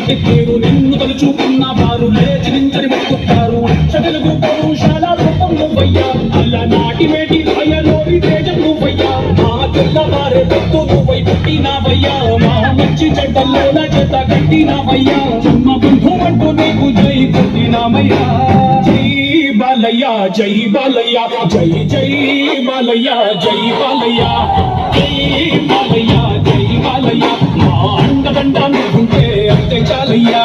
కంటి పేరు నిన్ను తలుచుకున్న వారు లేచి నించని మొక్కుతారు. వెలుగు పౌరుషాల రూపం నువ్వయ్యా, అలా నాటి వేటి భయలోని తేజం నువ్వయ్యా. మా తెల్లవారే పెద్దు నువ్వై పుట్టినావయ్యా, మా మంచి చెడ్డల్లోన చేత కట్టినావయ్యా. జన్మ బంధు అంటూ నీకు జై కొట్టినామయ్యా. జై బాలయ్య జై బాలయ్య జై జై బాలయ్య జై బాలయ్య జై బాలయ్య జై బాలయ్య. మా అండదండ నువ్వుంటే అంతే చాలయ్యా.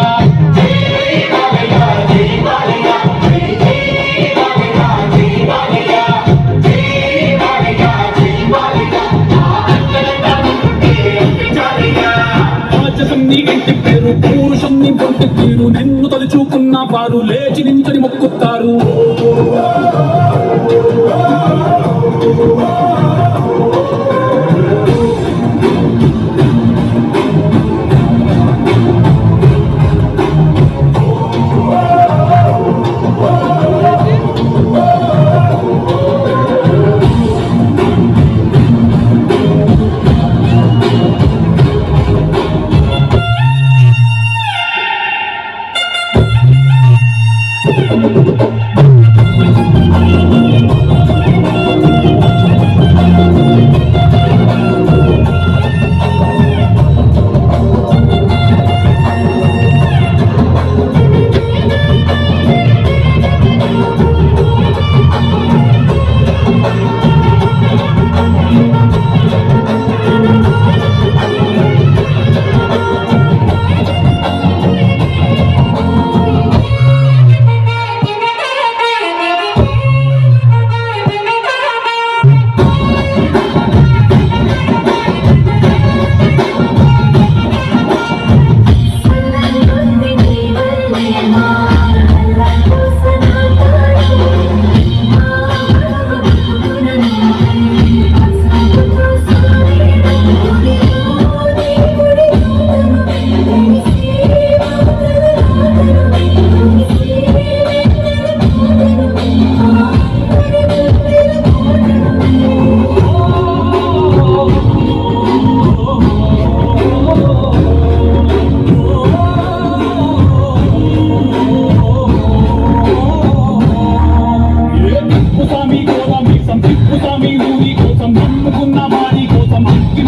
పౌరుషం నీ పొంటి తీరు నిన్ను తలుచుకున్న వారు లేచి నించని మొక్కుతారు.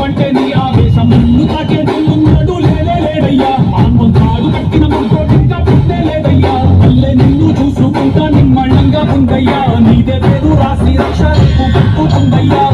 అంటే నీ ఆవేశం ముందు తాకే ముందున్నాడు లేడయ్యా. ఆన్మంతాడు కట్టిన ముందు ఇంకా పుట్టే లేదయ్యా. అల్లే నిన్ను చూసుకుంటా నిమ్మళ్ళంగా ఉందయ్యా. నీదే పేరు రాసి రక్ష పట్టుకుందయ్యా.